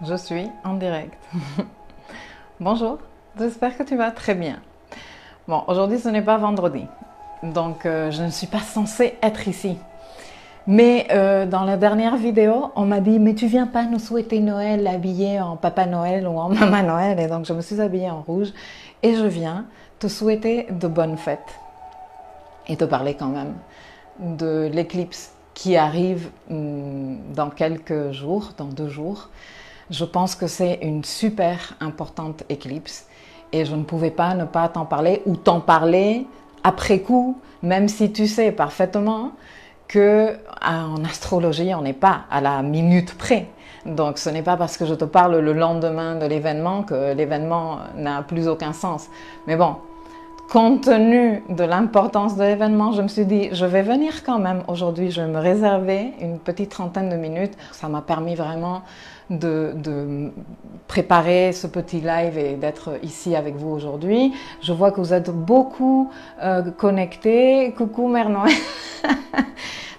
Je suis en direct. Bonjour, j'espère que tu vas très bien. Bon, aujourd'hui ce n'est pas vendredi, donc je ne suis pas censée être ici. Mais dans la dernière vidéo, on m'a dit « Mais tu viens pas nous souhaiter Noël habillé en Papa Noël ou en Maman Noël ?» Et donc je me suis habillée en rouge et je viens te souhaiter de bonnes fêtes et te parler quand même de l'éclipse qui arrive dans quelques jours, dans 2 jours. Je pense que c'est une super importante éclipse et je ne pouvais pas ne pas t'en parler ou t'en parler après coup, même si tu sais parfaitement que en astrologie, on n'est pas à la minute près. Donc ce n'est pas parce que je te parle le lendemain de l'événement que l'événement n'a plus aucun sens. Mais bon, compte tenu de l'importance de l'événement, je me suis dit, je vais venir quand même aujourd'hui, je vais me réserver une petite trentaine de minutes. Ça m'a permis vraiment de préparer ce petit live et d'être ici avec vous aujourd'hui. Je vois que vous êtes beaucoup connectés. Coucou Mère Noël.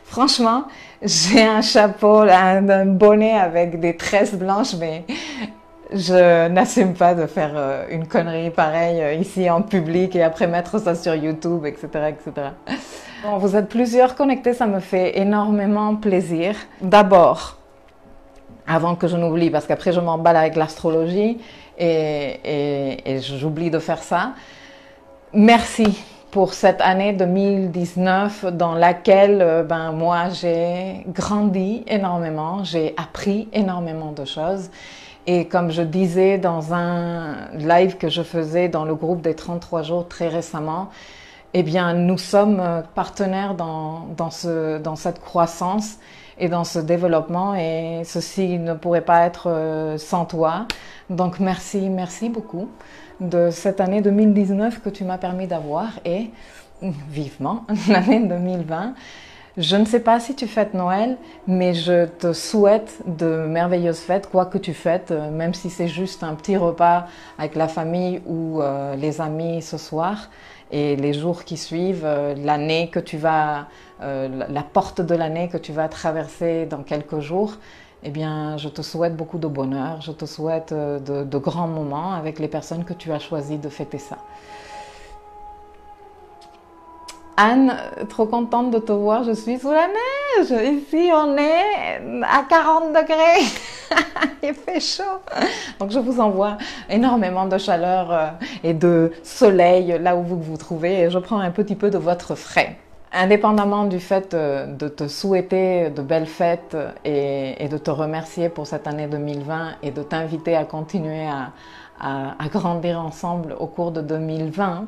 Franchement, j'ai un chapeau, un bonnet avec des tresses blanches, mais je n'assume pas de faire une connerie pareille ici en public et après mettre ça sur YouTube, etc., etc. Bon, vous êtes plusieurs connectés, ça me fait énormément plaisir. D'abord, avant que je n'oublie, parce qu'après je m'emballe avec l'astrologie et j'oublie de faire ça, merci pour cette année 2019 dans laquelle moi j'ai grandi énormément, j'ai appris énormément de choses. Et comme je disais dans un live que je faisais dans le groupe des 33 jours très récemment, eh bien nous sommes partenaires dans cette croissance et dans ce développement et ceci ne pourrait pas être sans toi. Donc merci beaucoup de cette année 2019 que tu m'as permis d'avoir et vivement l'année 2020. Je ne sais pas si tu fêtes Noël, mais je te souhaite de merveilleuses fêtes, quoi que tu fêtes, même si c'est juste un petit repas avec la famille ou les amis ce soir et les jours qui suivent, l'année que tu vas, la porte de l'année que tu vas traverser dans quelques jours. Eh bien, je te souhaite beaucoup de bonheur, je te souhaite de grands moments avec les personnes que tu as choisi de fêter ça. Anne, trop contente de te voir, je suis sous la neige. Ici, on est à 40 degrés. Il fait chaud. Donc, je vous envoie énormément de chaleur et de soleil là où vous vous trouvez. Et je prends un petit peu de votre frais. Indépendamment du fait de te souhaiter de belles fêtes et de te remercier pour cette année 2020 et de t'inviter à continuer à grandir ensemble au cours de 2020,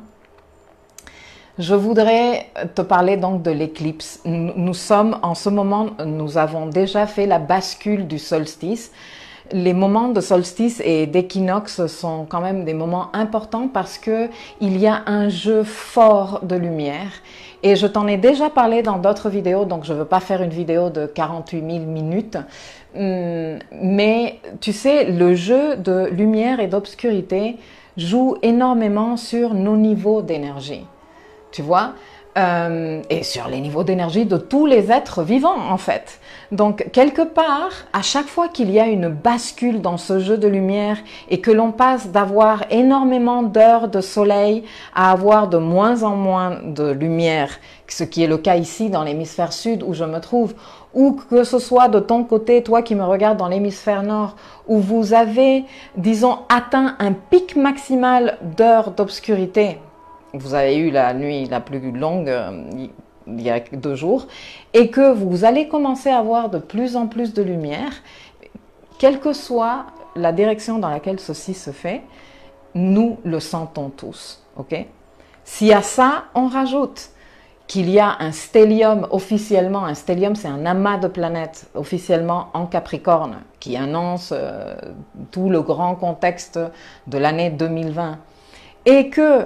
je voudrais te parler donc de l'éclipse. Nous sommes en ce moment, nous avons déjà fait la bascule du solstice. Les moments de solstice et d'équinoxe sont quand même des moments importants parce que il y a un jeu fort de lumière. Et je t'en ai déjà parlé dans d'autres vidéos, donc je ne veux pas faire une vidéo de 48 000 minutes. Mais tu sais, le jeu de lumière et d'obscurité joue énormément sur nos niveaux d'énergie. Tu vois, et sur les niveaux d'énergie de tous les êtres vivants en fait. Donc quelque part, à chaque fois qu'il y a une bascule dans ce jeu de lumière et que l'on passe d'avoir énormément d'heures de soleil à avoir de moins en moins de lumière, ce qui est le cas ici dans l'hémisphère sud où je me trouve, ou que ce soit de ton côté, toi qui me regardes dans l'hémisphère nord, où vous avez, disons, atteint un pic maximal d'heures d'obscurité. Vous avez eu la nuit la plus longue il y a 2 jours et que vous allez commencer à avoir de plus en plus de lumière, quelle que soit la direction dans laquelle ceci se fait, nous le sentons tous. Okay? S'il y a ça, on rajoute qu'il y a un stellium officiellement, un stellium c'est un amas de planètes officiellement en Capricorne qui annonce tout le grand contexte de l'année 2020 et que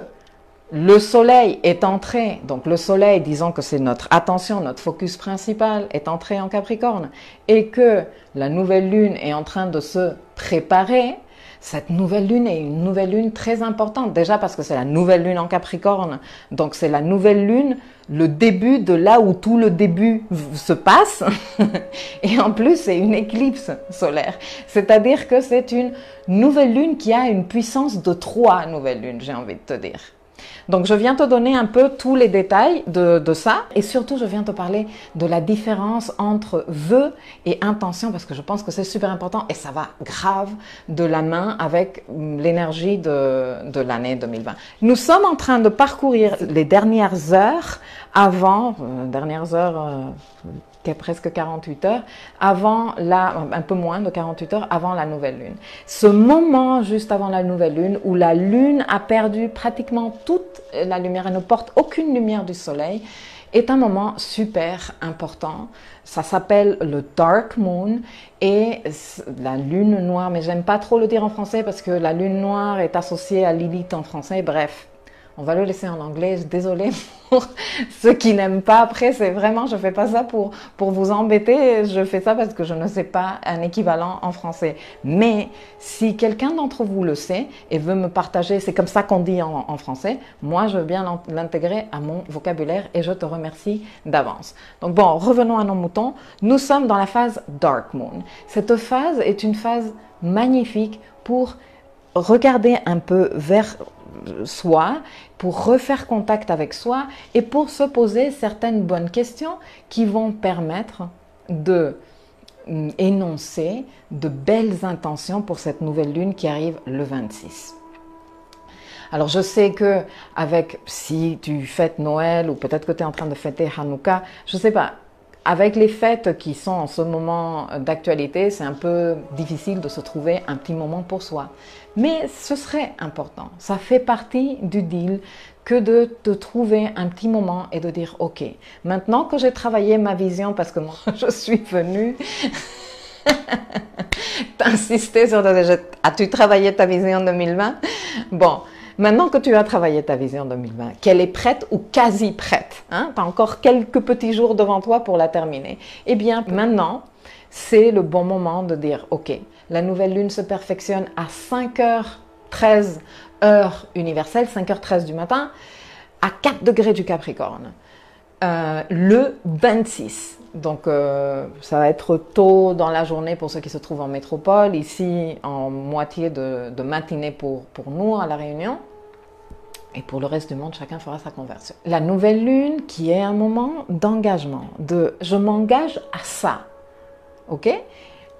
le soleil est entré, donc le soleil, disons que c'est notre attention, notre focus principal, est entré en Capricorne et que la nouvelle lune est en train de se préparer, cette nouvelle lune est une nouvelle lune très importante. Déjà parce que c'est la nouvelle lune en Capricorne. Donc c'est la nouvelle lune, le début de là où tout le début se passe. Et en plus, c'est une éclipse solaire. C'est-à-dire que c'est une nouvelle lune qui a une puissance de 3 nouvelles lunes, j'ai envie de te dire. Donc je viens te donner un peu tous les détails de ça et surtout je viens te parler de la différence entre vœux et intention parce que je pense que c'est super important et ça va grave de la main avec l'énergie de l'année 2020. Nous sommes en train de parcourir les dernières heures avant, presque 48 heures, avant un peu moins de 48 heures avant la nouvelle lune. Ce moment juste avant la nouvelle lune où la lune a perdu pratiquement toute la lumière et ne porte aucune lumière du soleil est un moment super important. Ça s'appelle le Dark Moon et la lune noire, mais j'aime pas trop le dire en français parce que la lune noire est associée à Lilith en français, bref. On va le laisser en anglais, désolée pour ceux qui n'aiment pas. Après, c'est vraiment, je fais pas ça pour vous embêter, je fais ça parce que je ne sais pas un équivalent en français. Mais si quelqu'un d'entre vous le sait et veut me partager, c'est comme ça qu'on dit en français, moi je veux bien l'intégrer à mon vocabulaire et je te remercie d'avance. Donc bon, revenons à nos moutons. Nous sommes dans la phase Dark Moon. Cette phase est une phase magnifique pour regarder un peu vers soi, pour refaire contact avec soi et pour se poser certaines bonnes questions qui vont permettre de énoncer de belles intentions pour cette nouvelle lune qui arrive le 26. Alors je sais que si tu fêtes Noël ou peut-être que tu es en train de fêter Hanouka, je ne sais pas, avec les fêtes qui sont en ce moment d'actualité, c'est un peu difficile de se trouver un petit moment pour soi. Mais ce serait important, ça fait partie du deal que de te trouver un petit moment et de dire ok, maintenant que j'ai travaillé ma vision, parce que moi je suis venue t'insister sur as-tu travaillé ta vision 2020? Bon, maintenant que tu as travaillé ta vision 2020, qu'elle est prête ou quasi prête, hein, tu as encore quelques petits jours devant toi pour la terminer, eh bien maintenant, c'est le bon moment de dire ok, la nouvelle lune se perfectionne à 5h13 heure universelle, 5h13 du matin, à 4 degrés du Capricorne, le 26. Donc ça va être tôt dans la journée pour ceux qui se trouvent en métropole, ici en moitié de matinée pour nous à La Réunion. Et pour le reste du monde, chacun fera sa conversion. La nouvelle lune qui est un moment d'engagement, de je m'engage à ça, ok?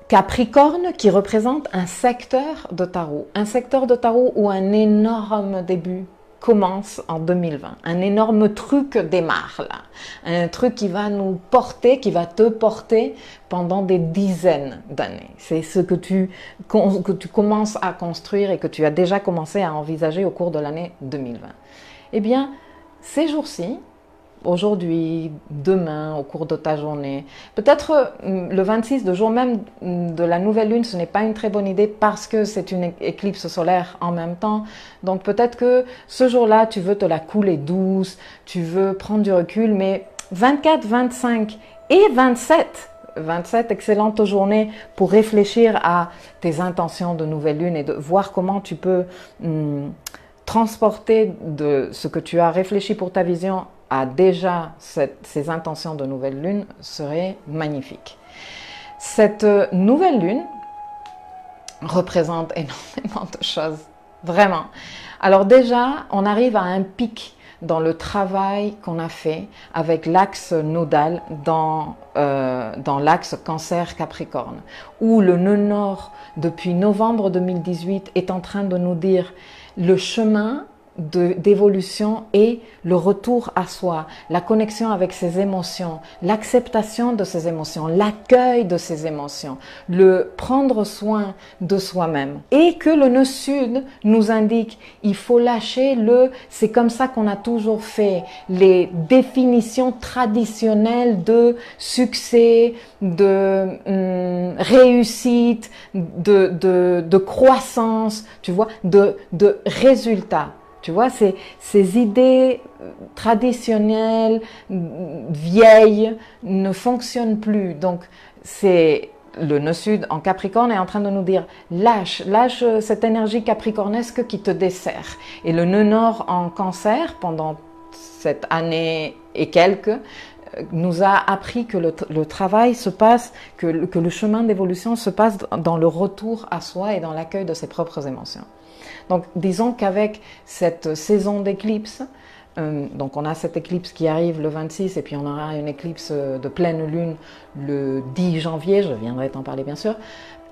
Capricorne qui représente un secteur de tarot où un énorme début commence en 2020. Un énorme truc démarre là. Un truc qui va nous porter, qui va te porter pendant des dizaines d'années. C'est ce que tu commences à construire et que tu as déjà commencé à envisager au cours de l'année 2020. Eh bien, ces jours-ci, aujourd'hui, demain, au cours de ta journée. Peut-être le 26, le jour même de la nouvelle lune, ce n'est pas une très bonne idée parce que c'est une éclipse solaire en même temps. Donc peut-être que ce jour-là, tu veux te la couler douce, tu veux prendre du recul, mais 24, 25 et 27, excellente journée pour réfléchir à tes intentions de nouvelle lune et de voir comment tu peux transporter de ce que tu as réfléchi pour ta vision à déjà ces intentions de nouvelle lune serait magnifique. Cette nouvelle lune représente énormément de choses, vraiment. Alors déjà, on arrive à un pic dans le travail qu'on a fait avec l'axe nodal dans l'axe Cancer-Capricorne, où le nœud nord, depuis novembre 2018, est en train de nous dire le chemin d'évolution et le retour à soi, la connexion avec ses émotions, l'acceptation de ses émotions, l'accueil de ses émotions, le prendre soin de soi-même. Et que le nœud sud nous indique, il faut lâcher c'est comme ça qu'on a toujours fait, les définitions traditionnelles de succès, de réussite, de croissance, tu vois, de résultats. Tu vois, ces idées traditionnelles, vieilles, ne fonctionnent plus. Donc, c'est le nœud sud en Capricorne est en train de nous dire lâche cette énergie capricornesque qui te dessert. Et le nœud nord en Cancer, pendant cette année et quelques, nous a appris que le travail se passe, que le chemin d'évolution se passe dans le retour à soi et dans l'accueil de ses propres émotions. Donc disons qu'avec cette saison d'éclipse, donc on a cette éclipse qui arrive le 26 et puis on aura une éclipse de pleine lune le 10 janvier, je viendrai t'en parler bien sûr,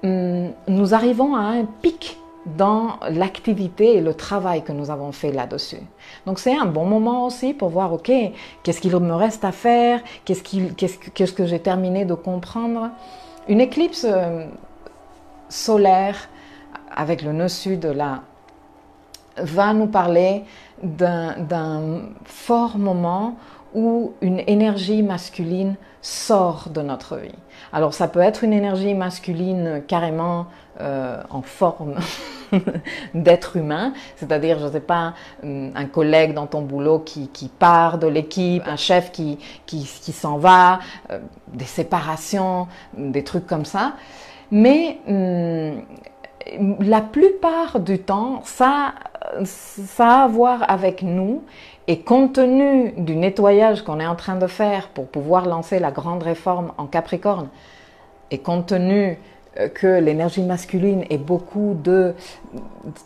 nous arrivons à un pic dans l'activité et le travail que nous avons fait là-dessus. Donc c'est un bon moment aussi pour voir, ok, qu'est-ce qu'il me reste à faire, qu'est-ce que j'ai terminé de comprendre. Une éclipse solaire avec le nœud sud là, va nous parler d'un fort moment où une énergie masculine sort de notre vie. Alors ça peut être une énergie masculine carrément en forme d'être humain, c'est-à-dire, je ne sais pas, un collègue dans ton boulot qui part de l'équipe, un chef qui s'en va, des séparations, des trucs comme ça. Mais la plupart du temps, ça a à voir avec nous, et compte tenu du nettoyage qu'on est en train de faire pour pouvoir lancer la grande réforme en Capricorne, et compte tenu que l'énergie masculine est beaucoup de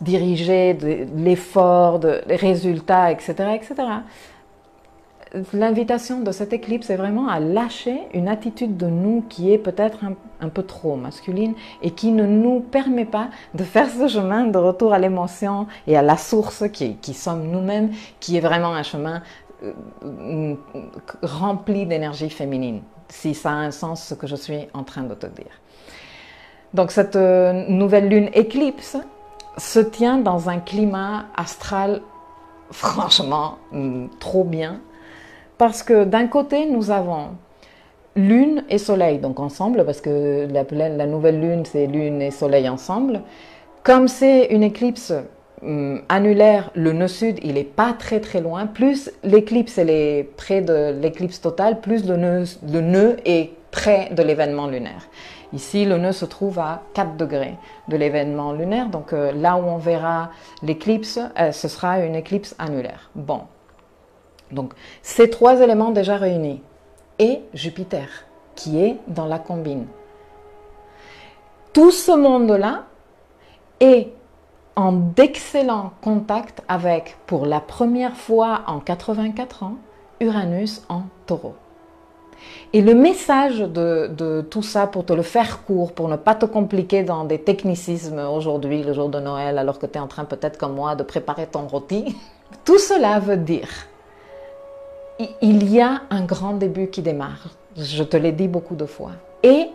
diriger de l'effort, des résultats, etc., etc., l'invitation de cette éclipse est vraiment à lâcher une attitude de nous qui est peut-être un peu trop masculine et qui ne nous permet pas de faire ce chemin de retour à l'émotion et à la source qui sommes nous-mêmes, qui est vraiment un chemin rempli d'énergie féminine, si ça a un sens ce que je suis en train de te dire. Donc cette nouvelle lune éclipse se tient dans un climat astral franchement trop bien. Parce que d'un côté, nous avons lune et soleil, donc ensemble, parce que la nouvelle lune, c'est lune et soleil ensemble. Comme c'est une éclipse annulaire, le nœud sud, il n'est pas très très loin. Plus l'éclipse, elle est près de l'éclipse totale, plus le nœud est près de l'événement lunaire. Ici, le nœud se trouve à 4 degrés de l'événement lunaire, donc là où on verra l'éclipse, ce sera une éclipse annulaire. Bon. Donc, ces trois éléments déjà réunis, et Jupiter, qui est dans la combine. Tout ce monde-là est en d'excellent contact avec, pour la première fois en 84 ans, Uranus en Taureau. Et le message de tout ça, pour te le faire court, pour ne pas te compliquer dans des technicismes aujourd'hui, le jour de Noël, alors que tu es en train peut-être comme moi de préparer ton rôti, tout cela veut dire il y a un grand début qui démarre, je te l'ai dit beaucoup de fois, et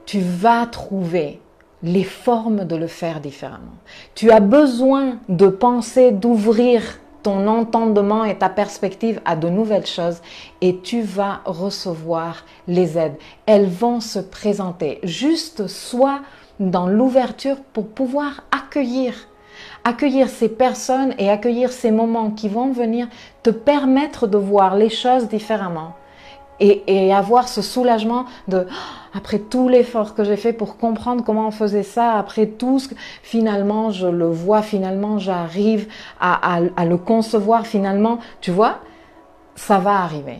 tu vas trouver les formes de le faire différemment. Tu as besoin de penser, d'ouvrir ton entendement et ta perspective à de nouvelles choses, et tu vas recevoir les aides. Elles vont se présenter. Juste sois dans l'ouverture pour pouvoir accueillir ces personnes et accueillir ces moments qui vont venir te permettre de voir les choses différemment et avoir ce soulagement de après tout l'effort que j'ai fait pour comprendre comment on faisait ça, après tout ce que finalement je le vois, finalement j'arrive à le concevoir, finalement, tu vois, ça va arriver.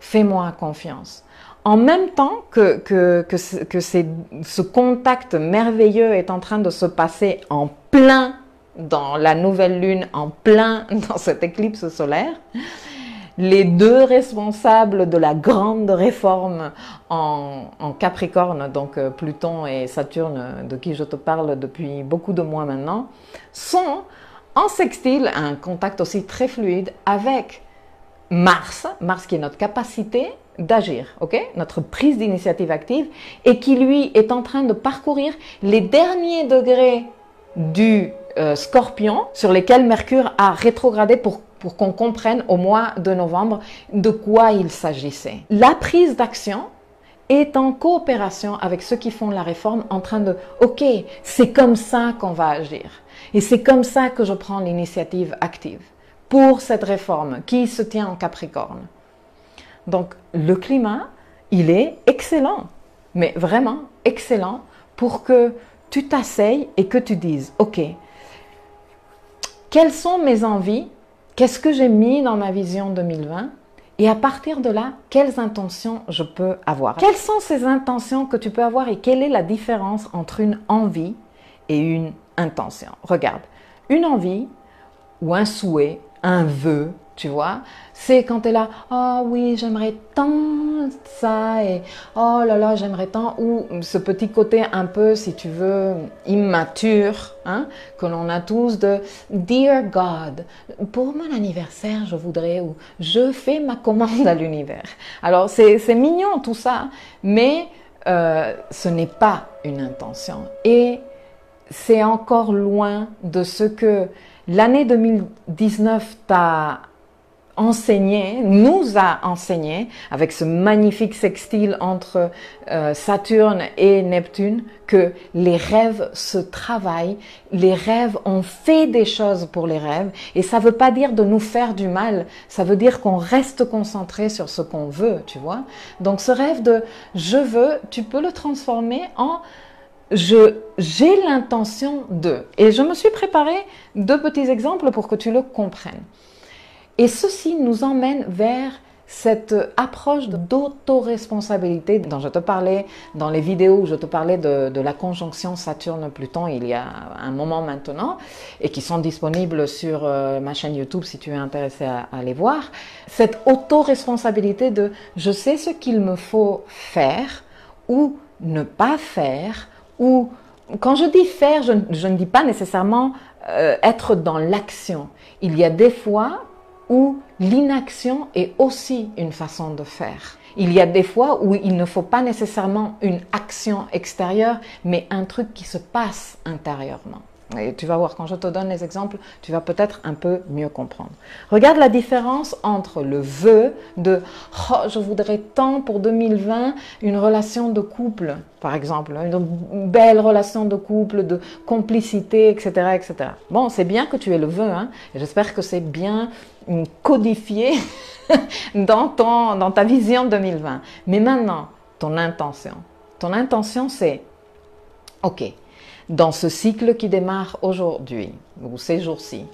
Fais-moi confiance. En même temps que ce contact merveilleux est en train de se passer en plein dans la nouvelle lune, en plein dans cette éclipse solaire, les deux responsables de la grande réforme en Capricorne, donc Pluton et Saturne, de qui je te parle depuis beaucoup de mois maintenant, sont en sextile, un contact aussi très fluide avec Mars qui est notre capacité d'agir, notre prise d'initiative active, et qui lui est en train de parcourir les derniers degrés du Scorpion sur lesquels Mercure a rétrogradé pour qu'on comprenne au mois de novembre de quoi il s'agissait. La prise d'action est en coopération avec ceux qui font la réforme, en train de « ok, c'est comme ça qu'on va agir et c'est comme ça que je prends l'initiative active pour cette réforme qui se tient en Capricorne ». Donc le climat, il est excellent. mais vraiment excellent pour que tu t'asseyes et que tu dises, ok, quelles sont mes envies? Qu'est-ce que j'ai mis dans ma vision 2020? Et à partir de là, quelles intentions je peux avoir? Quelles sont ces intentions que tu peux avoir et quelle est la différence entre une envie et une intention? Regarde, une envie ou un souhait, un vœu, tu vois, c'est quand tu es là, oh oui, j'aimerais tant ça et oh là là, j'aimerais tant, ou ce petit côté un peu, si tu veux, immature, hein, que l'on a tous de Dear God, pour mon anniversaire, je voudrais, ou je fais ma commande à l'univers. Alors, c'est mignon tout ça, mais ce n'est pas une intention. Et c'est encore loin de ce que l'année 2019 t'a enseigné, nous a enseigné, avec ce magnifique sextile entre Saturne et Neptune, que les rêves se travaillent, les rêves, on fait des choses pour les rêves, et ça ne veut pas dire de nous faire du mal, ça veut dire qu'on reste concentré sur ce qu'on veut, tu vois. Donc ce rêve de « je veux », tu peux le transformer en j'ai l'intention de. Et je me suis préparé 2 petits exemples pour que tu le comprennes. Et ceci nous emmène vers cette approche d'autoresponsabilité dont je te parlais dans les vidéos où je te parlais de la conjonction Saturne-Pluton il y a un moment maintenant et qui sont disponibles sur ma chaîne YouTube si tu es intéressé à les voir. Cette autoresponsabilité de je sais ce qu'il me faut faire ou ne pas faire, ou quand je dis faire, je ne dis pas nécessairement être dans l'action. Il y a des fois où l'inaction est aussi une façon de faire. Il y a des fois où il ne faut pas nécessairement une action extérieure, mais un truc qui se passe intérieurement. Et tu vas voir, quand je te donne les exemples, tu vas peut-être un peu mieux comprendre. Regarde la différence entre le vœu de « oh, je voudrais tant pour 2020 une relation de couple », par exemple, une belle relation de couple, de complicité, etc. etc. Bon, c'est bien que tu aies le vœu, hein, et j'espère que c'est bien codifié dans ta vision 2020. Mais maintenant, ton intention. Ton intention, c'est « ok ». Dans ce cycle qui démarre aujourd'hui, ou ces jours-ci,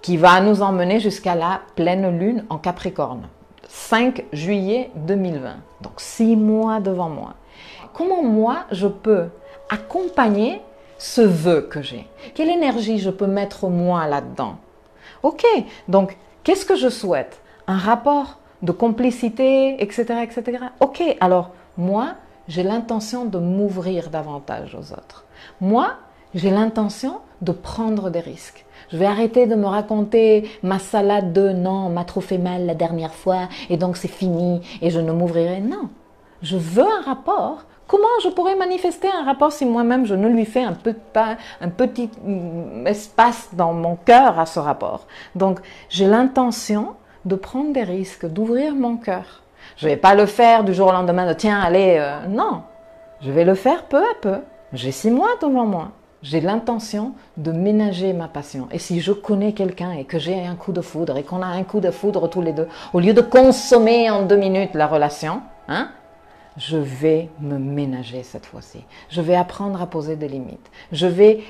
qui va nous emmener jusqu'à la pleine lune en Capricorne, 5 juillet 2020, donc 6 mois devant moi. Comment moi, je peux accompagner ce vœu que j'ai? Quelle énergie je peux mettre moi là-dedans? Ok, donc qu'est-ce que je souhaite? Un rapport de complicité, etc., etc. Ok, alors moi, j'ai l'intention de m'ouvrir davantage aux autres. Moi, j'ai l'intention de prendre des risques. Je vais arrêter de me raconter ma salade de « non, on m'a trop fait mal la dernière fois et donc c'est fini et je ne m'ouvrirai ». Non, je veux un rapport. Comment je pourrais manifester un rapport si moi-même je ne lui fais un petit espace dans mon cœur à ce rapport? Donc, j'ai l'intention de prendre des risques, d'ouvrir mon cœur. Je ne vais pas le faire du jour au lendemain de « tiens, allez, non ». Je vais le faire peu à peu. J'ai 6 mois devant moi. J'ai l'intention de ménager ma passion. Et si je connais quelqu'un et que j'ai un coup de foudre et qu'on a un coup de foudre tous les deux, au lieu de consommer en 2 minutes la relation, hein, je vais me ménager cette fois-ci. Je vais apprendre à poser des limites. Je vais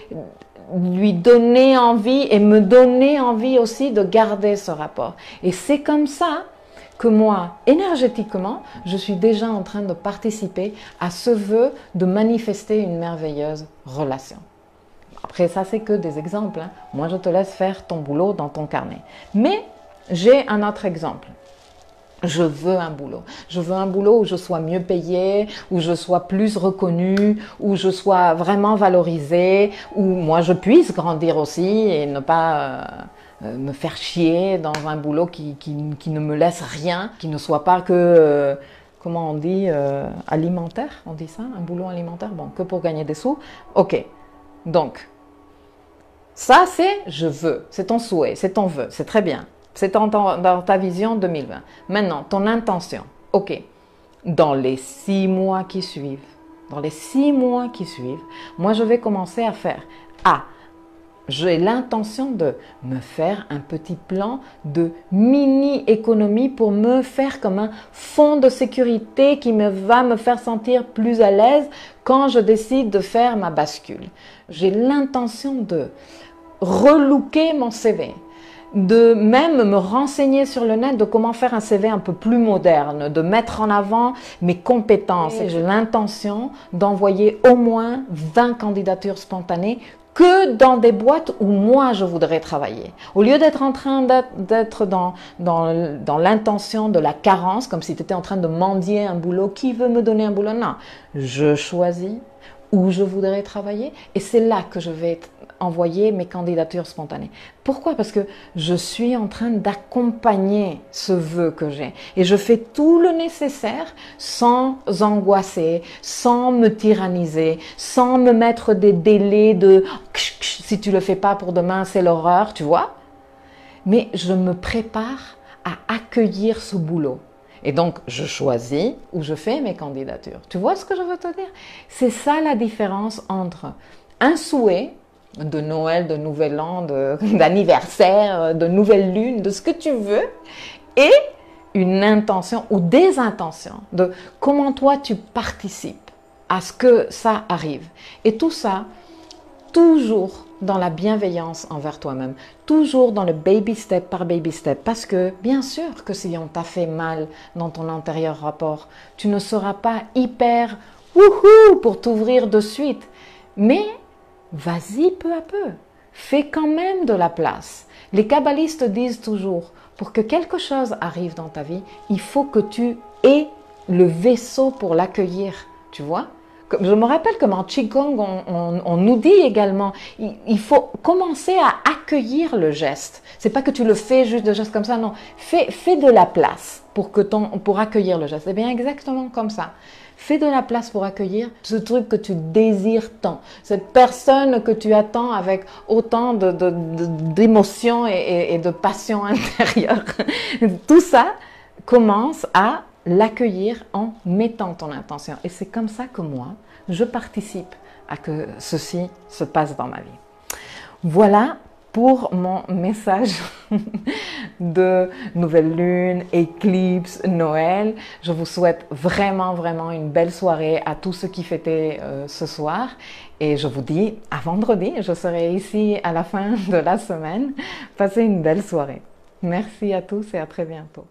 lui donner envie et me donner envie aussi de garder ce rapport. Et c'est comme ça que moi, énergétiquement, je suis déjà en train de participer à ce vœu de manifester une merveilleuse relation. Après, ça, c'est que des exemples, hein. Moi, je te laisse faire ton boulot dans ton carnet. Mais j'ai un autre exemple. Je veux un boulot. Je veux un boulot où je sois mieux payée, où je sois plus reconnue, où je sois vraiment valorisée, où moi, je puisse grandir aussi et ne pas me faire chier dans un boulot qui ne me laisse rien, qui ne soit pas que, comment on dit, alimentaire, on dit ça, un boulot alimentaire, bon, que pour gagner des sous. Ok, donc, ça c'est je veux, c'est ton souhait, c'est ton vœu, c'est très bien, c'est dans ta vision 2020. Maintenant, ton intention, ok, dans les 6 mois qui suivent, moi je vais commencer à faire, j'ai l'intention de me faire un petit plan de mini-économie pour me faire comme un fonds de sécurité qui va me faire sentir plus à l'aise quand je décide de faire ma bascule. J'ai l'intention de relooker mon CV, de même me renseigner sur le net de comment faire un CV un peu plus moderne, de mettre en avant mes compétences. J'ai l'intention d'envoyer au moins 20 candidatures spontanées que dans des boîtes où moi je voudrais travailler. Au lieu d'être en train d'être dans l'intention de la carence, comme si tu étais en train de mendier un boulot, qui veut me donner un boulot? Non, je choisis où je voudrais travailler et c'est là que je vais envoyer mes candidatures spontanées. Pourquoi? Parce que je suis en train d'accompagner ce vœu que j'ai et je fais tout le nécessaire sans angoisser, sans me tyranniser, sans me mettre des délais de si tu le fais pas pour demain c'est l'horreur, tu vois? Mais je me prépare à accueillir ce boulot. Et donc, je choisis où je fais mes candidatures. Tu vois ce que je veux te dire? C'est ça la différence entre un souhait de Noël, de Nouvel An, d'anniversaire, de nouvelle lune, de ce que tu veux, et une intention ou des intentions de comment toi tu participes à ce que ça arrive. Et tout ça, toujours dans la bienveillance envers toi-même, toujours dans le baby step par baby step, parce que bien sûr que si on t'a fait mal dans ton antérieur rapport, tu ne seras pas hyper wouhou pour t'ouvrir de suite, mais vas-y peu à peu, fais quand même de la place. Les kabbalistes disent toujours, pour que quelque chose arrive dans ta vie, il faut que tu aies le vaisseau pour l'accueillir, tu vois? Je me rappelle comme en Qigong, on nous dit également, il faut commencer à accueillir le geste. C'est pas que tu le fais juste de geste comme ça, non. Fais de la place pour accueillir le geste. C'est bien exactement comme ça. Fais de la place pour accueillir ce truc que tu désires tant, cette personne que tu attends avec autant d'émotions et de passion intérieure. Tout ça commence à l'accueillir en mettant ton intention. Et c'est comme ça que moi, je participe à que ceci se passe dans ma vie. Voilà pour mon message de nouvelle lune, éclipse, Noël. Je vous souhaite vraiment, vraiment une belle soirée à tous ceux qui fêtaient ce soir. Et je vous dis à vendredi, je serai ici à la fin de la semaine. Passez une belle soirée. Merci à tous et à très bientôt.